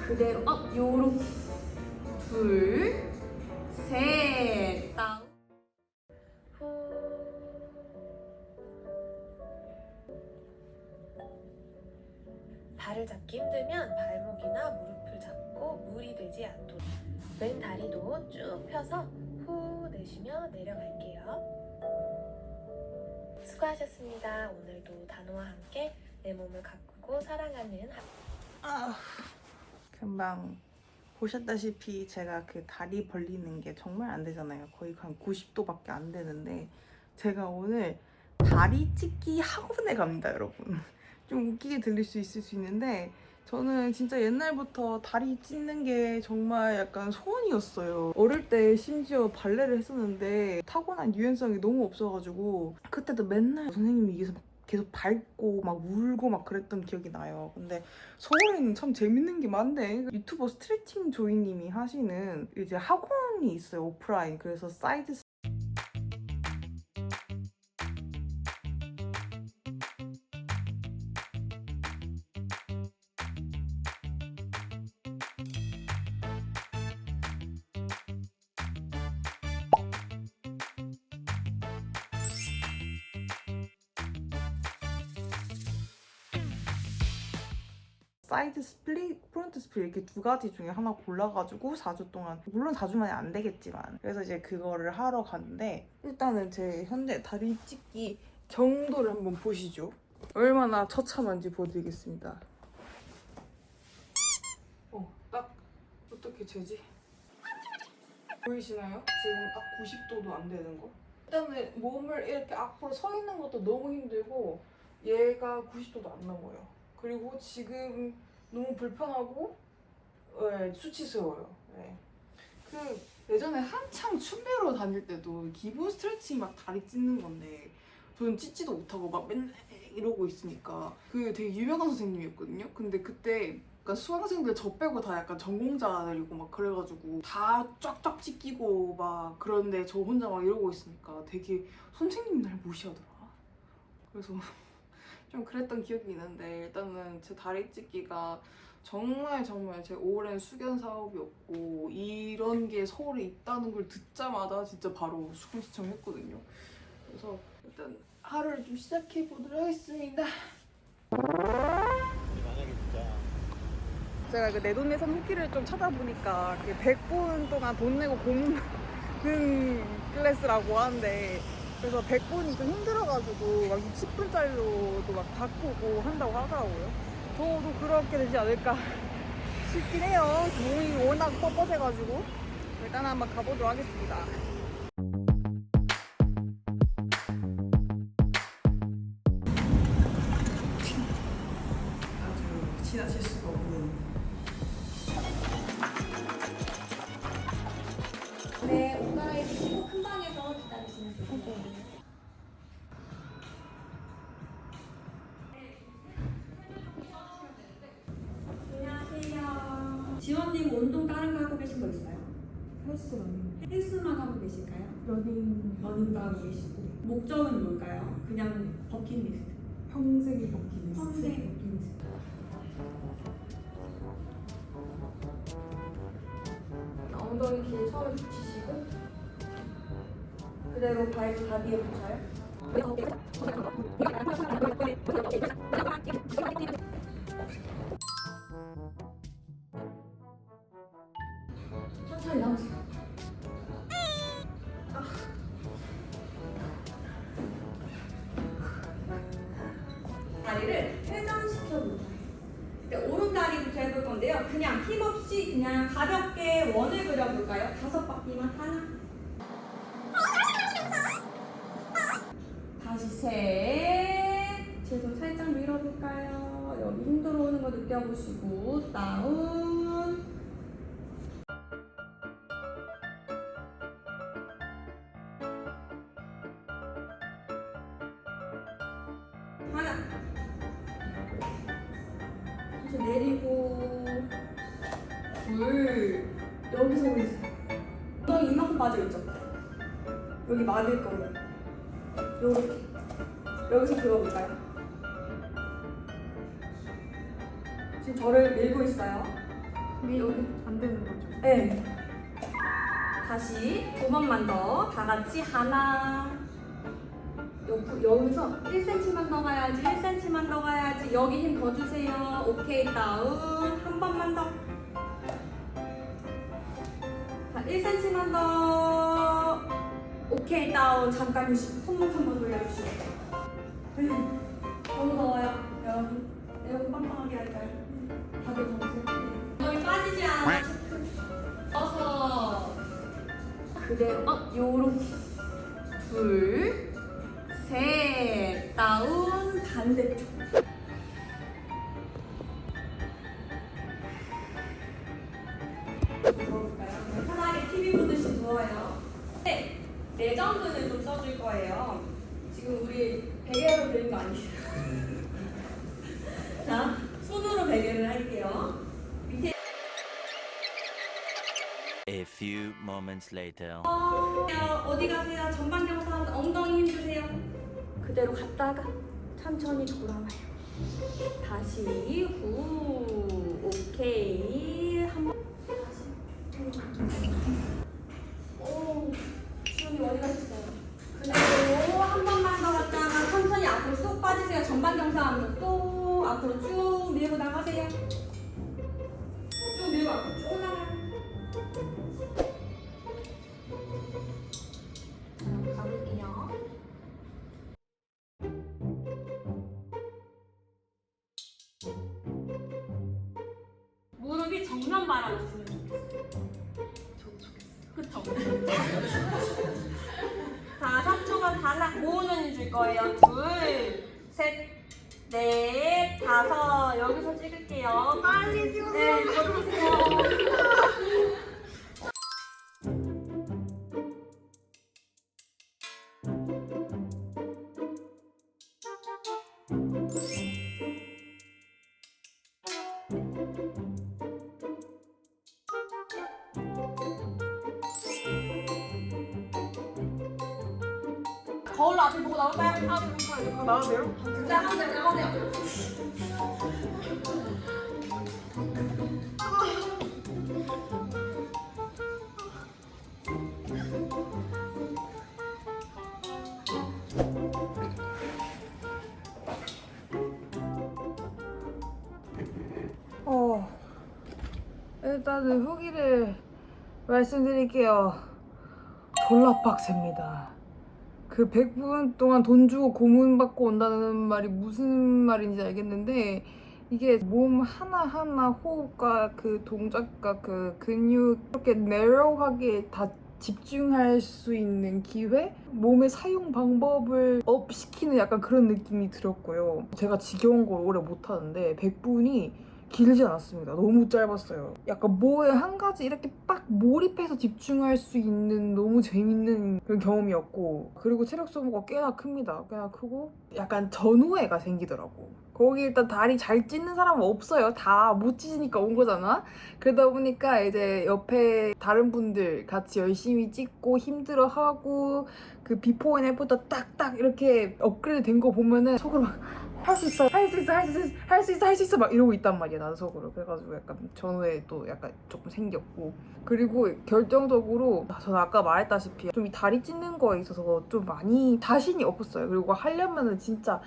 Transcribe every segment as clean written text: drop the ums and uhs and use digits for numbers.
그대로 업. 요렇게. 둘, 셋. 다운. 발을 잡기 힘들면 발목이나 무릎을 잡고 무리 되지 않도록 왼 다리도 쭉 펴서 후 내쉬며 내려갈게요. 수고하셨습니다. 오늘도 단호와 함께 내 몸을 가꾸고 사랑하는 금방 보셨다시피 제가 그 다리 벌리는 게 정말 안 되잖아요. 거의 한 90도밖에 안 되는데 제가 오늘 다리 찢기 학원에 갑니다, 여러분. 좀 웃기게 들릴 수 있을 수 있는데 저는 진짜 옛날부터 다리 찢는 게 정말 약간 소원이었어요. 어릴 때 심지어 발레를 했었는데 타고난 유연성이 너무 없어가지고 그때도 맨날 선생님이 위에서 막 계속 밟고 막 울고 막 그랬던 기억이 나요. 근데 서울에는 참 재밌는 게 많네. 유튜버 스트레칭 조이님이 하시는 이제 학원이 있어요, 오프라인. 그래서 사이드 사이드 스플릿, 프론트 스플릿 이렇게 두 가지 중에 하나 골라가지고 4주 동안, 물론 4주만에 안 되겠지만 그래서 이제 그거를 하러 갔는데 일단은 제 현재 다리 찢기 정도를 한번 보시죠. 얼마나 처참한지 보여드리겠습니다. 딱 어떻게 재지? 보이시나요? 지금 딱 90도도 안 되는 거? 일단은 몸을 이렇게 앞으로 서 있는 것도 너무 힘들고 얘가 90도도 안 넘어요. 그리고 지금 너무 불편하고 수치스러워요. 네. 그 예전에 한창 춤 배우러 다닐 때도 기본 스트레칭 막 다리 찢는 건데 저는 찢지도 못하고 막 맨날 이러고 있으니까 그 되게 유명한 선생님이었거든요. 근데 그때 약간 수강생들 저 빼고 다 약간 전공자들이고 막 그래가지고 다 쫙쫙 찢기고 막 그런데 저 혼자 막 이러고 있으니까 되게 선생님이 날 무시하더라. 그래서 좀 그랬던 기억이 있는데 일단은 제 다리 찢기가 정말 제 오랜 수견 사업이었고 이런 게 서울에 있다는 걸 듣자마자 진짜 바로 수강 신청했거든요. 그래서 일단 하루를 좀 시작해 보도록 하겠습니다. 만약에 진짜 제가 그 내돈내산 후기를 좀 찾아보니까 100분 동안 돈 내고 공부하는 클래스라고 하는데 그래서 100분이 좀 힘들어가지고 막 60분짜리로도 막 바꾸고 한다고 하더라고요. 저도 그렇게 되지 않을까 싶긴 해요. 몸이 워낙 뻣뻣해가지고 일단 한번 가보도록 하겠습니다. 아주 지나칠 수가 없는. 네, 옷 갈아입으시고 큰 방에서 기다리시면 됩니다. 안녕하세요. 지원님 운동 다른 거 하고 계신 거 있어요? 헬스만 하고 계실까요? 러닝도 하고 계시고. 목적은 뭘까요? 그냥 버킷리스트. 평생의 버킷리스트. 평생 버킷리스트. 엉덩이 길 처음에 붙이시고 그대로 발도 다리에 붙여요. 천천히 나오세요. 다리를 회전시켜 놓을 거예요. 네, 오른 다리부터 해볼 건데요. 그냥 힘없이 그냥 가볍게 원을 그려볼까요? 5바퀴만 하나. 다시 셋. 제 손 살짝 밀어볼까요? 여기 힘 들어오는 거 느껴보시고 다운. 하나. 다시 내리고 둘. 여기서 올리세요. 엉덩이 이만큼 빠져있죠? 여기 맞을 거예요. 요렇게. 여기서 들어볼까요? 지금 저를 밀고 있어요. 여기 안 되는 거죠? 네. 다시 2번만 더. 다 같이 하나. 여기서 1cm만 더 가야지. 1cm만 더 가야지. 여기 힘 더 주세요. 오케이 다운. 한 번만 더. 자, 1cm만 더. 오케이 다운. 잠깐 휴식. 손목 한번 돌려주시고. 너무 더워요. 여러분. 에어컨 빵빵하게 할까요? 다들 더우세요? 엉덩이 빠지지 않아. 어서 그대로 요렇게 둘, 셋, 다운, 반대쪽. 누워볼까요? 편하게 TV 보듯이 누워요. 네, 내전근을 좀 써줄 거예요. 지금 우리 베개로 드린 거 아니에요? 자, 손으로 베개를 할게요. 밑에 A few moments later. 어디 가세요? 전방경사 엉덩이 힘주세요. 그대로 갔다가 천천히 돌아와요. 다시 후 오케이 한번 다시. 오 수현이 어디 가셨어요? 그대로 한 번만 더 갔다가 천천히 앞으로 쏙 빠지세요. 전방경사 하면서 또 앞으로 쭉 밀고 나가세요. 쭉 밀고 앞으로 쭉 나가요. 가볼게요. 무릎이 정면 바라봤으면 좋겠어요. 그쵸? 자, 3초간 반락 모으는 줄 거예요. 둘, 셋, 넷, 다섯. 여기서 찍을게요. 빨리 찍으세요. 네, 찍으세요. 거울로 앞에 보고 나올까요? 나가세요? 나가세요. 일단은 후기를 말씀드릴게요. 졸라 빡셉니다. 그 100분 동안 돈 주고 고문받고 온다는 말이 무슨 말인지 알겠는데 이게 몸 하나하나 호흡과 그 동작과 그 근육 이렇게 내로하게 다 집중할 수 있는 기회? 몸의 사용 방법을 업시키는 약간 그런 느낌이 들었고요. 제가 지겨운 걸 오래 못하는데 100분이 길지 않았습니다. 너무 짧았어요. 약간 뭐에 한 가지 이렇게 빡 몰입해서 집중할 수 있는 너무 재밌는 그런 경험이었고, 그리고 체력 소모가 꽤나 큽니다. 꽤나 크고 약간 전우애가 생기더라고. 거기 일단 다리 잘 찢는 사람은 없어요. 다 못 찢으니까 온 거잖아. 그러다 보니까 이제 옆에 다른 분들 같이 열심히 찢고 힘들어하고 그 비포 앤 애프터 딱딱 이렇게 업그레이드 된 거 보면은 속으로 막 할 수 있어, 할 수 있어, 할 수 있어, 할 수 있어, 할 수 있어 막 이러고 있단 말이야, 나는 속으로. 그래가지고 약간 전후에도 약간 조금 생겼고, 그리고 결정적으로 저는 아까 말했다시피 좀 이 다리 찢는 거에 있어서 좀 많이 자신이 없었어요. 그리고 하려면은 진짜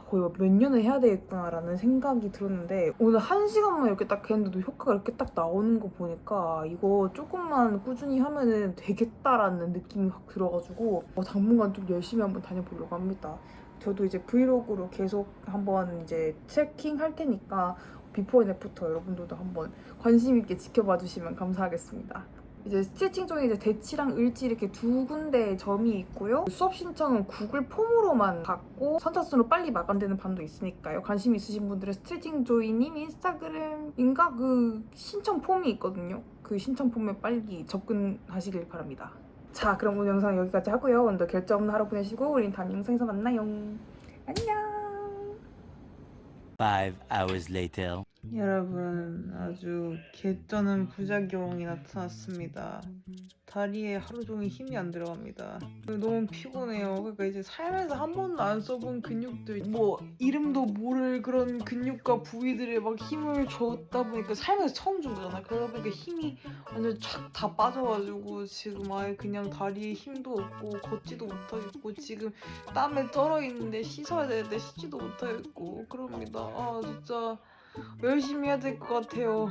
거의 몇 년을 해야 되겠구나라는 생각이 들었는데, 오늘 1시간만 이렇게 딱 했는데도 효과가 이렇게 딱 나오는 거 보니까 이거 조금만 꾸준히 하면은 되겠다라는 느낌이 확 들어가지고 당분간 좀 열심히 한번 다녀보려고 합니다. 저도 이제 브이로그로 계속 한번 이제 체킹 할 테니까 비포 앤 애프터 여러분들도 한번 관심 있게 지켜봐 주시면 감사하겠습니다. 이제 스티칭 존에 이제 대치랑 을지 이렇게 두 군데 점이 있고요. 수업 신청은 구글 폼으로만 받고 선착순으로 빨리 마감되는 반도 있으니까요. 관심 있으신 분들은 스티칭 조이님 인스타그램인가 그 신청 폼이 있거든요. 그 신청 폼에 빨리 접근하시길 바랍니다. 자, 그럼 오늘 영상 여기까지 하고요. 오늘도 결점 없는 하루 보내시고 우린 다음 영상에서 만나요. 안녕. 5 hours later. 여러분, 아주 개쩌는 부작용이 나타났습니다. 다리에 하루 종일 힘이 안 들어갑니다. 너무 피곤해요. 그러니까 이제 살면서 한 번도 안 써본 근육들, 뭐 이름도 모를 그런 근육과 부위들에 막 힘을 줬다 보니까 살면서 처음 준 거잖아. 그러다 보니까 힘이 완전 촥 다 빠져가지고 지금 아예 그냥 다리에 힘도 없고 걷지도 못하겠고 지금 땀에 쩔어 있는데 씻어야 되는데 씻지도 못하겠고 그럽니다. 아 진짜 열심히 해야 될 것 같아요.